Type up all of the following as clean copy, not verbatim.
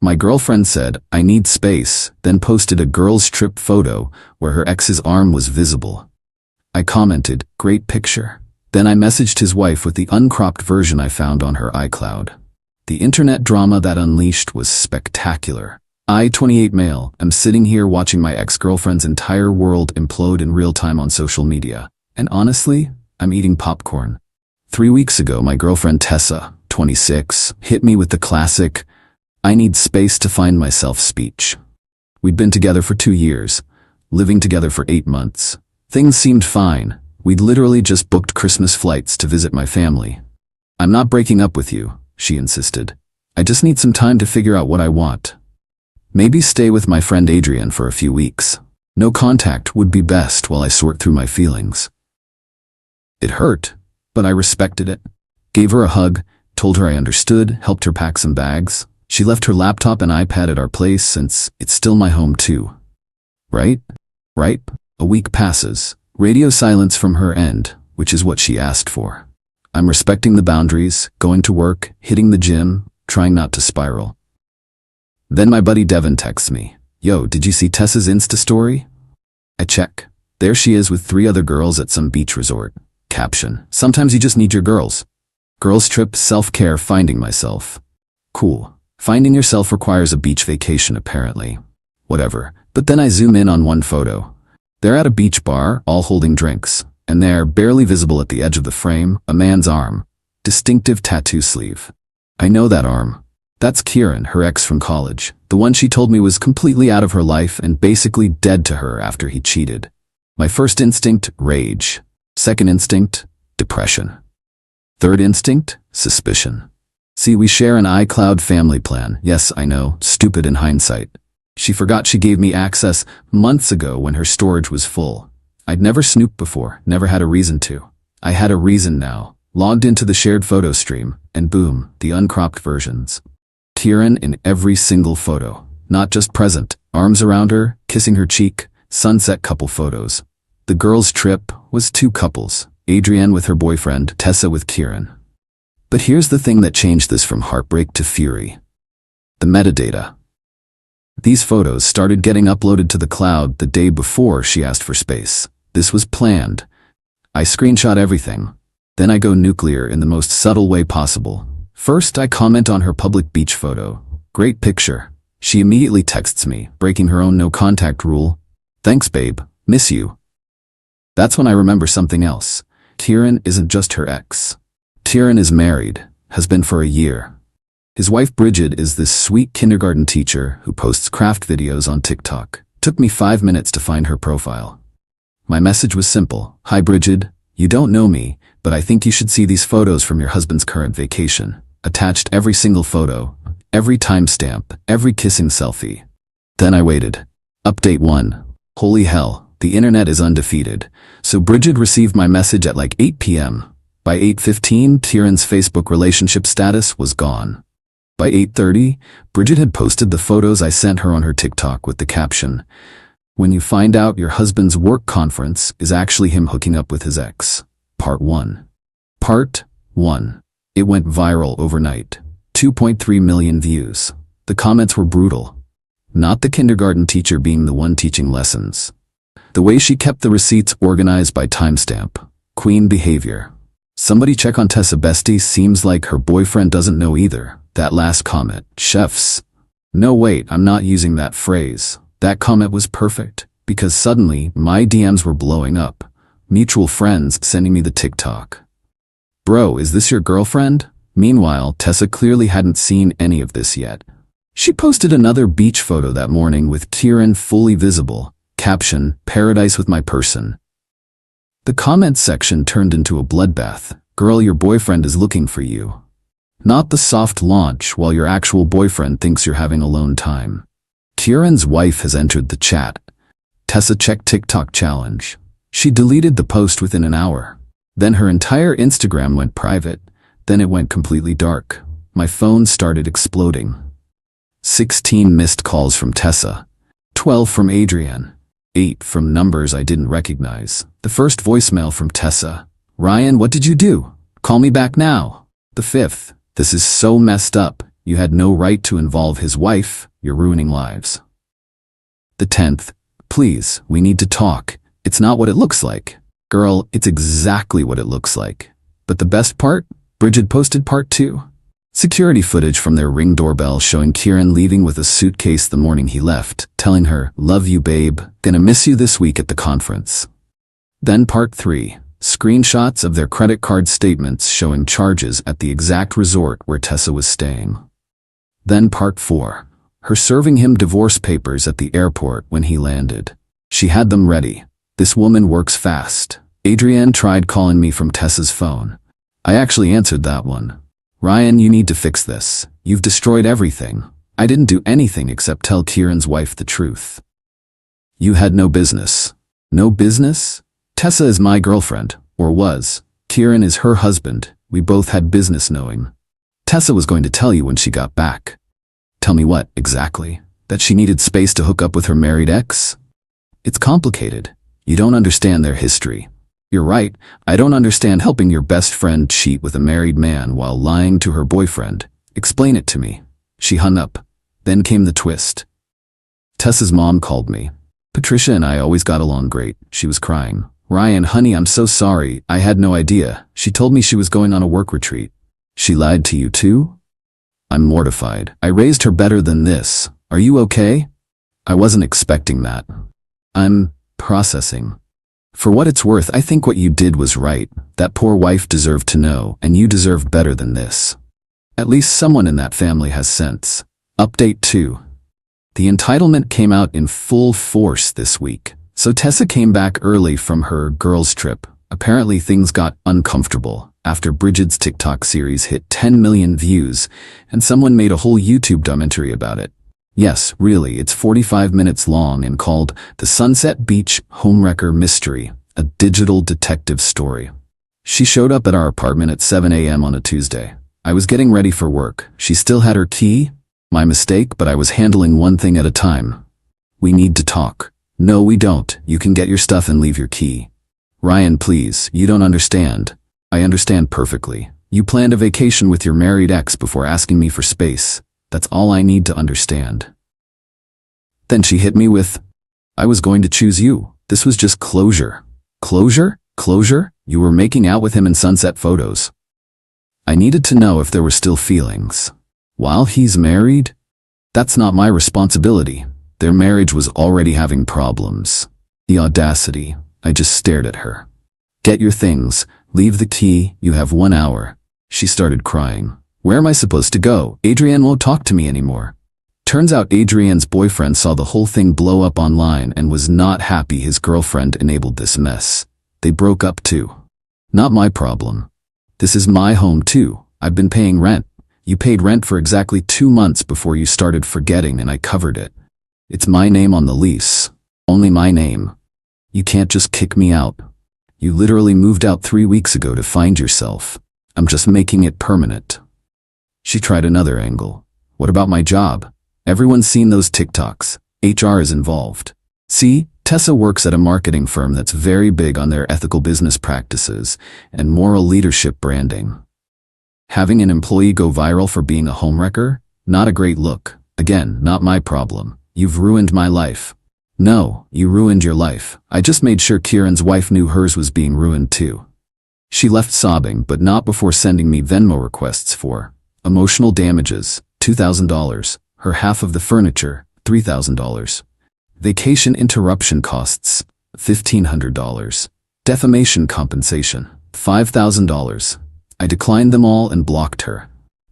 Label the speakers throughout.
Speaker 1: My girlfriend said, "I need space," then posted a girl's trip photo where her ex's arm was visible. I commented, "Great picture." Then I messaged his wife with the uncropped version I found on her iCloud. The internet drama that unleashed was spectacular. I, 28 male, am sitting here watching my ex-girlfriend's entire world implode in real time on social media. And honestly, I'm eating popcorn. 3 weeks ago, my girlfriend Tessa, 26, hit me with the classic, "I need space to find myself" speech. We'd been together for 2 years, living together for 8 months. Things seemed fine. We'd literally just booked Christmas flights to visit my family. "I'm not breaking up with you," she insisted. "I just need some time to figure out what I want. Maybe stay with my friend Adrian for a few weeks. No contact would be best while I sort through my feelings." It hurt, but I respected it. Gave her a hug, told her I understood, helped her pack some bags. She left her laptop and iPad at our place since it's still my home too. Right? A week passes. Radio silence from her end, which is what she asked for. I'm respecting the boundaries, going to work, hitting the gym, trying not to spiral. Then my buddy Devin texts me, "Yo, did you see Tessa's Insta story?" I check. There she is with 3 other girls at some beach resort. Caption, "Sometimes you just need your girls." Girls trip, self-care, finding myself. Cool. Finding yourself requires a beach vacation apparently. Whatever. But then I zoom in on one photo. They're at a beach bar, all holding drinks. And there, barely visible at the edge of the frame, a man's arm. Distinctive tattoo sleeve. I know that arm. That's Kieran, her ex from college. The one she told me was completely out of her life and basically dead to her after he cheated. My first instinct, rage. Second instinct, depression. Third instinct, suspicion. See, we share an iCloud family plan. Yes, I know, stupid in hindsight. She forgot she gave me access months ago when her storage was full. I'd never snooped before, never had a reason to. I had a reason now. Logged into the shared photo stream, and boom, the uncropped versions. Kieran in every single photo. Not just present, arms around her, kissing her cheek, sunset couple photos. The girls' trip was 2 couples, Adrienne with her boyfriend, Tessa with Kieran. But here's the thing that changed this from heartbreak to fury. The metadata. These photos started getting uploaded to the cloud the day before she asked for space. This was planned. I screenshot everything. Then I go nuclear in the most subtle way possible. First, I comment on her public beach photo. "Great picture." She immediately texts me, breaking her own no-contact rule. "Thanks, babe. Miss you." That's when I remember something else. Kieran isn't just her ex. Kieran is married, has been for a year. His wife Bridget is this sweet kindergarten teacher who posts craft videos on TikTok. Took me 5 minutes to find her profile. My message was simple. "Hi Bridget, you don't know me, but I think you should see these photos from your husband's current vacation." Attached every single photo, every timestamp, every kissing selfie. Then I waited. Update 1. Holy hell, the internet is undefeated. So Bridget received my message at like 8 p.m. By 8:15, Kieran's Facebook relationship status was gone. By 8:30, Bridget had posted the photos I sent her on her TikTok with the caption, "When you find out your husband's work conference is actually him hooking up with his ex." Part 1. Part 1. It went viral overnight. 2.3 million views. The comments were brutal. Not the kindergarten teacher being the one teaching lessons. The way she kept the receipts organized by timestamp. Queen behavior. "Somebody check on Tessa bestie, seems like her boyfriend doesn't know either." That last comment. Chefs. No wait, I'm not using that phrase. That comment was perfect, because suddenly my DMs were blowing up. Mutual friends sending me the TikTok. "Bro, is this your girlfriend?" Meanwhile, Tessa clearly hadn't seen any of this yet. She posted another beach photo that morning with Kieran fully visible. Caption, "Paradise with my person." The comments section turned into a bloodbath. "Girl, your boyfriend is looking for you." Not the soft launch while your actual boyfriend thinks you're having alone time. Kieran's wife has entered the chat. Tessa check TikTok challenge. She deleted the post within an hour. Then her entire Instagram went private. Then it went completely dark. My phone started exploding. 16 missed calls from Tessa. 12 from Adrienne. 8 from numbers I didn't recognize. The first voicemail from Tessa. "Ryan, what did you do? Call me back now." The 5th. "This is so messed up. You had no right to involve his wife. You're ruining lives. The 10th. Please, we need to talk. It's not what it looks like. Girl, it's exactly what it looks like. But the best part? Bridget posted part 2. Security footage from their Ring doorbell showing Kieran leaving with a suitcase the morning he left, telling her, "Love you, babe. Gonna miss you this week at the conference." Then part 3. Screenshots of their credit card statements showing charges at the exact resort where Tessa was staying. Then part 4. Her serving him divorce papers at the airport when he landed. She had them ready. This woman works fast. Adrienne tried calling me from Tessa's phone. I actually answered that one. "Ryan, you need to fix this. You've destroyed everything." I didn't do anything except tell Kieran's wife the truth. "You had no business." "No business? Tessa is my girlfriend, or was. Kieran is her husband. We both had business knowing. Tessa was going to tell you when she got back." "Tell me what, exactly? That she needed space to hook up with her married ex?" "It's complicated. You don't understand their history." "You're right, I don't understand helping your best friend cheat with a married man while lying to her boyfriend. Explain it to me." She hung up. Then came the twist. Tessa's mom called me. "Patricia and I always got along great." She was crying. "Ryan, honey, I'm so sorry. I had no idea. She told me she was going on a work retreat." "She lied to you too?" I'm mortified. "I raised her better than this. Are you okay?" "I wasn't expecting that." "I'm processing." "For what it's worth, I think what you did was right. That poor wife deserved to know, and you deserve better than this. At least someone in that family has sense." Update 2. The entitlement came out in full force this week. So Tessa came back early from her girls' trip. Apparently things got uncomfortable after Bridget's TikTok series hit 10 million views, and someone made a whole YouTube documentary about it. Yes, really, it's 45 minutes long and called The Sunset Beach Homewrecker Mystery, a digital detective story. She showed up at our apartment at 7 a.m. on a Tuesday. I was getting ready for work. She still had her key. My mistake, but I was handling one thing at a time. "We need to talk." "No, we don't. You can get your stuff and leave your key." "Ryan, please, you don't understand." "I understand perfectly. You planned a vacation with your married ex before asking me for space. That's all I need to understand." Then she hit me with, "I was going to choose you. This was just closure." "Closure? Closure? You were making out with him in sunset photos." I needed to know if there were still feelings. "While he's married?" "That's not my responsibility. Their marriage was already having problems." The audacity. I just stared at her. "Get your things. Leave the key. You have 1 hour." She started crying. "Where am I supposed to go? Adrienne won't talk to me anymore." Turns out Adrienne's boyfriend saw the whole thing blow up online and was not happy his girlfriend enabled this mess. They broke up too. Not my problem. This is my home too. I've been paying rent. You paid rent for exactly 2 months before you started forgetting and I covered it. It's my name on the lease. Only my name. You can't just kick me out. You literally moved out 3 weeks ago to find yourself. I'm just making it permanent." She tried another angle. "What about my job? Everyone's seen those TikToks. HR is involved. See, Tessa works at a marketing firm that's very big on their ethical business practices and moral leadership branding. Having an employee go viral for being a homewrecker? Not a great look. Again, not my problem. You've ruined my life." "No, you ruined your life. I just made sure Kieran's wife knew hers was being ruined too." She left sobbing, but not before sending me Venmo requests for emotional damages, $2,000, her half of the furniture, $3,000, vacation interruption costs, $1,500, defamation compensation, $5,000. I declined them all and blocked her.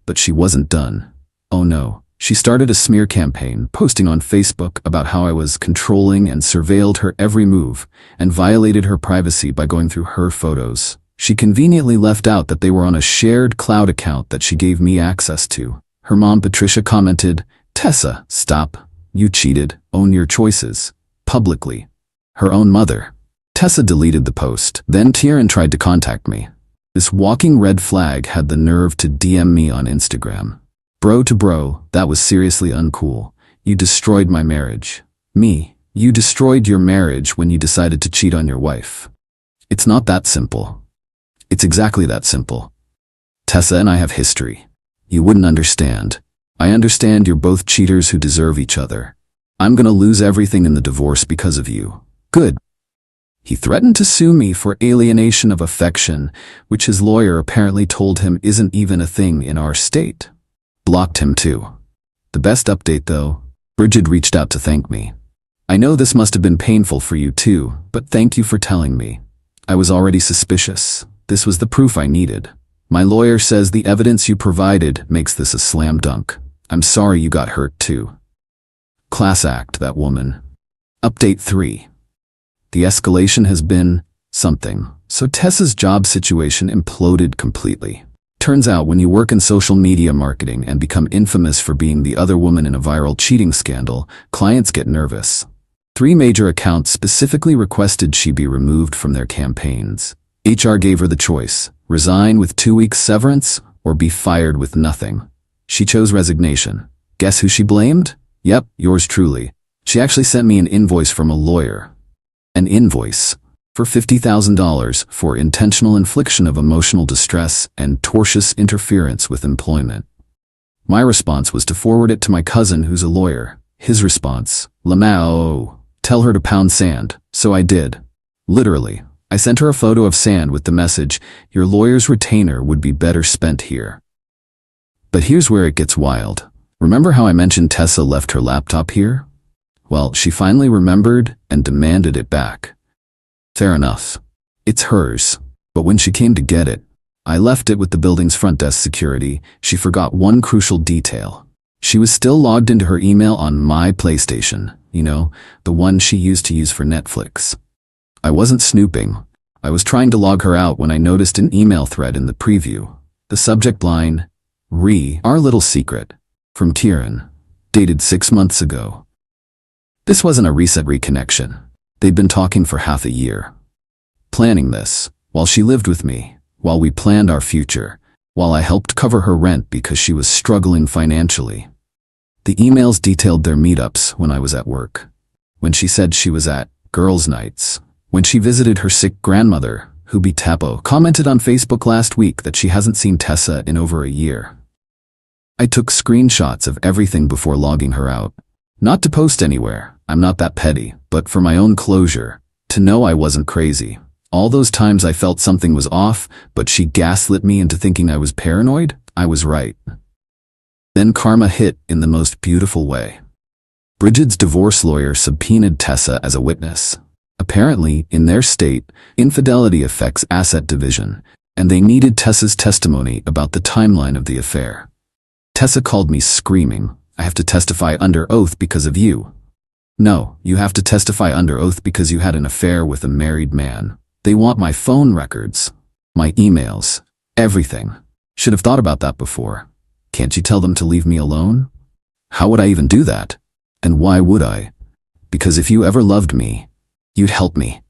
Speaker 1: But she wasn't done. Oh no. She started a smear campaign, posting on Facebook about how I was controlling and surveilled her every move and violated her privacy by going through her photos. She conveniently left out that they were on a shared cloud account that she gave me access to. Her mom, Patricia, commented, "Tessa, stop. You cheated. Own your choices." Publicly. Her own mother. Tessa deleted the post. Then Kieran tried to contact me. This walking red flag had the nerve to DM me on Instagram. "Bro to bro, that was seriously uncool. You destroyed my marriage." Me. "You destroyed your marriage when you decided to cheat on your wife." It's not that simple. It's exactly that simple. Tessa and I have history. You wouldn't understand. I understand you're both cheaters who deserve each other. I'm gonna lose everything in the divorce because of you. Good. He threatened to sue me for alienation of affection, which his lawyer apparently told him isn't even a thing in our state. Blocked him too. The best update though, Bridget reached out to thank me. I know this must have been painful for you too, but thank you for telling me. I was already suspicious. This was the proof I needed. My lawyer says the evidence you provided makes this a slam dunk. I'm sorry you got hurt too. Class act, that woman. Update 3. The escalation has been something. So Tessa's job situation imploded completely. Turns out when you work in social media marketing and become infamous for being the other woman in a viral cheating scandal, clients get nervous. 3 major accounts specifically requested she be removed from their campaigns. HR gave her the choice: resign with 2 weeks severance or be fired with nothing. She chose resignation. Guess who she blamed? Yep, yours truly. She actually sent me an invoice from a lawyer. An invoice for $50,000 for intentional infliction of emotional distress and tortious interference with employment. My response was to forward it to my cousin who's a lawyer. His response: Lamau, tell her to pound sand. So I did. Literally. I sent her a photo of sand with the message, your lawyer's retainer would be better spent here. But here's where it gets wild. Remember how I mentioned Tessa left her laptop here? Well, she finally remembered and demanded it back. Fair enough. It's hers. But when she came to get it, I left it with the building's front desk security. She forgot one crucial detail. She was still logged into her email on my PlayStation, the one she used to use for Netflix. I wasn't snooping. I was trying to log her out when I noticed an email thread in the preview. The subject line, Our little secret, from Kieran, dated 6 months ago. This wasn't a recent reconnection. They'd been talking for half a year. Planning this, while she lived with me, while we planned our future, while I helped cover her rent because she was struggling financially. The emails detailed their meetups when I was at work. When she said she was at girls' nights. When she visited her sick grandmother, who Tapo commented on Facebook last week that she hasn't seen Tessa in over a year. I took screenshots of everything before logging her out. Not to post anywhere, I'm not that petty, but for my own closure, to know I wasn't crazy. All those times I felt something was off, but she gaslit me into thinking I was paranoid, I was right. Then karma hit in the most beautiful way. Bridget's divorce lawyer subpoenaed Tessa as a witness. Apparently, in their state, infidelity affects asset division, and they needed Tessa's testimony about the timeline of the affair. Tessa called me screaming, I have to testify under oath because of you. No, you have to testify under oath because you had an affair with a married man. They want my phone records, my emails, everything. Should have thought about that before. Can't you tell them to leave me alone? How would I even do that? And why would I? Because if you ever loved me, you'd help me.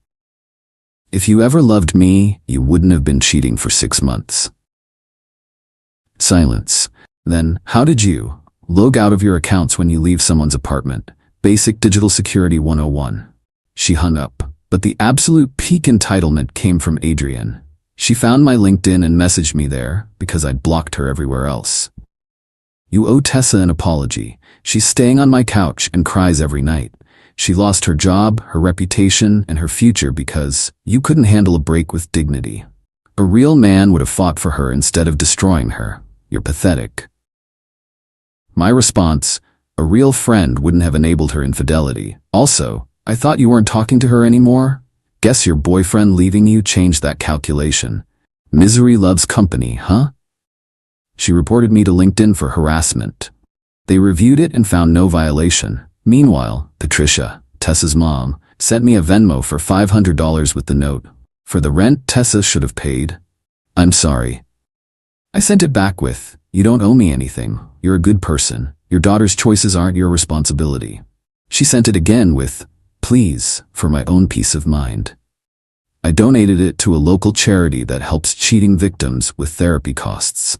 Speaker 1: If you ever loved me, you wouldn't have been cheating for 6 months. Silence. Then, how did you log out of your accounts when you leave someone's apartment? Basic Digital Security 101. She hung up, but the absolute peak entitlement came from Adrienne. She found my LinkedIn and messaged me there because I'd blocked her everywhere else. You owe Tessa an apology. She's staying on my couch and cries every night. She lost her job, her reputation, and her future because you couldn't handle a break with dignity. A real man would have fought for her instead of destroying her. You're pathetic. My response, a real friend wouldn't have enabled her infidelity. Also, I thought you weren't talking to her anymore? Guess your boyfriend leaving you changed that calculation. Misery loves company, huh? She reported me to LinkedIn for harassment. They reviewed it and found no violation. Meanwhile, Patricia, Tessa's mom, sent me a Venmo for $500 with the note. For the rent Tessa should have paid. I'm sorry. I sent it back with, you don't owe me anything. You're a good person. Your daughter's choices aren't your responsibility. She sent it again with, please, for my own peace of mind. I donated it to a local charity that helps cheating victims with therapy costs.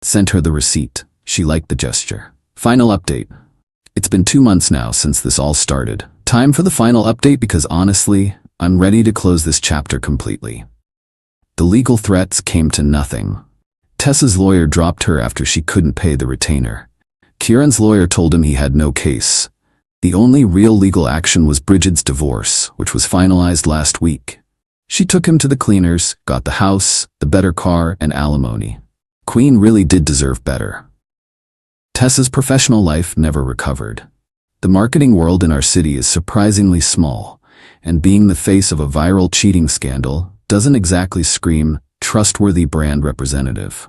Speaker 1: Sent her the receipt. She liked the gesture. Final update. It's been 2 months now since this all started. Time for the final update because honestly, I'm ready to close this chapter completely. The legal threats came to nothing. Tessa's lawyer dropped her after she couldn't pay the retainer. Kieran's lawyer told him he had no case. The only real legal action was Bridget's divorce, which was finalized last week. She took him to the cleaners, got the house, the better car, and alimony. Queen really did deserve better. Tessa's professional life never recovered. The marketing world in our city is surprisingly small, and being the face of a viral cheating scandal doesn't exactly scream trustworthy brand representative.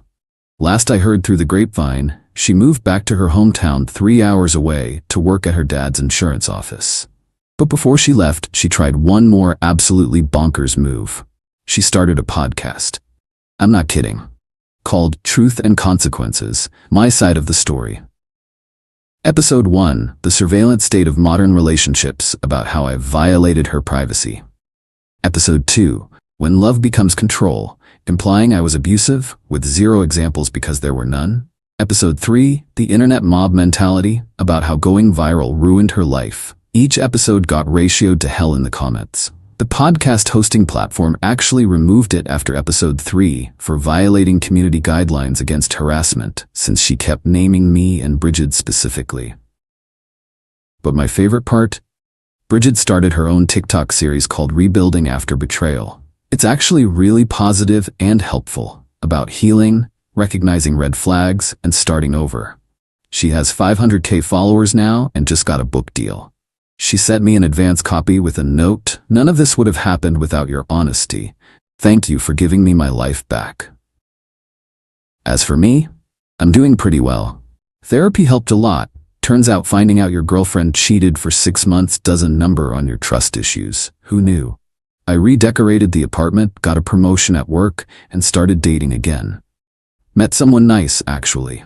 Speaker 1: Last I heard through the grapevine, she moved back to her hometown 3 hours away to work at her dad's insurance office. But before she left, she tried one more absolutely bonkers move. She started a podcast. I'm not kidding. Called Truth and Consequences, My Side of the Story. Episode 1, The Surveillance State of Modern Relationships, about how I violated her privacy. Episode 2, When Love Becomes Control, implying I was abusive, with 0 examples because there were none. Episode 3, The Internet Mob Mentality, about how going viral ruined her life. Each episode got ratioed to hell in the comments. The podcast hosting platform actually removed it after episode 3 for violating community guidelines against harassment, since she kept naming me and Bridget specifically. But my favorite part? Bridget started her own TikTok series called Rebuilding After Betrayal. It's actually really positive and helpful, about healing, recognizing red flags, and starting over. She has 500K followers now and just got a book deal. She sent me an advance copy with a note, "None of this would have happened without your honesty. Thank you for giving me my life back." As for me, I'm doing pretty well. Therapy helped a lot. Turns out finding out your girlfriend cheated for 6 months does a number on your trust issues. Who knew? I redecorated the apartment, got a promotion at work, and started dating again. Met someone nice, actually.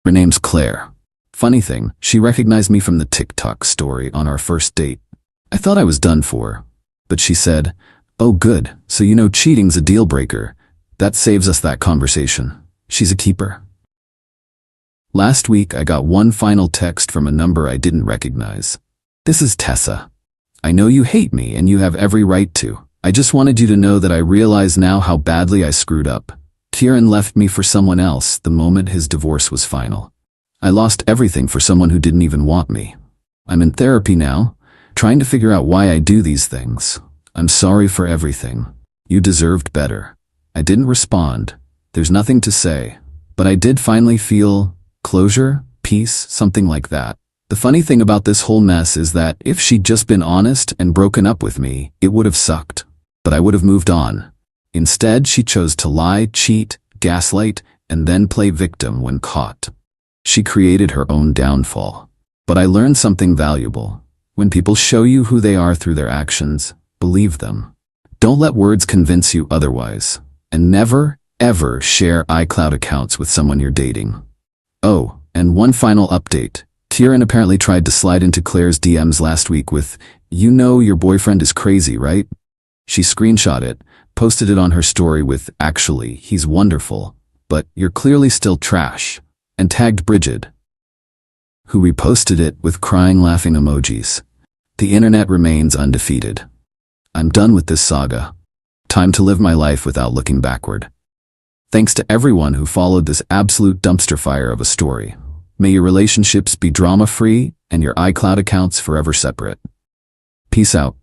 Speaker 1: Her name's Claire. Funny thing, she recognized me from the TikTok story on our first date. I thought I was done for, but she said, "Oh good, so you know cheating's a deal breaker. That saves us that conversation." She's a keeper. Last week I got one final text from a number I didn't recognize. "This is Tessa. I know you hate me and you have every right to. I just wanted you to know that I realize now how badly I screwed up. Kieran left me for someone else the moment his divorce was final. I lost everything for someone who didn't even want me. I'm in therapy now, trying to figure out why I do these things. I'm sorry for everything. You deserved better." I didn't respond. There's nothing to say. But I did finally feel closure, peace, something like that. The funny thing about this whole mess is that if she'd just been honest and broken up with me, it would have sucked. But I would have moved on. Instead, she chose to lie, cheat, gaslight, and then play victim when caught. She created her own downfall. But I learned something valuable. When people show you who they are through their actions, believe them. Don't let words convince you otherwise. And never, ever share iCloud accounts with someone you're dating. Oh, and one final update. Kieran apparently tried to slide into Claire's DMs last week with, "You know your boyfriend is crazy, right?" She screenshot it, posted it on her story with, "Actually, he's wonderful, but you're clearly still trash," and tagged Bridget, who reposted it with crying laughing emojis. The internet remains undefeated. I'm done with this saga. Time to live my life without looking backward. Thanks to everyone who followed this absolute dumpster fire of a story. May your relationships be drama-free and your iCloud accounts forever separate. Peace out.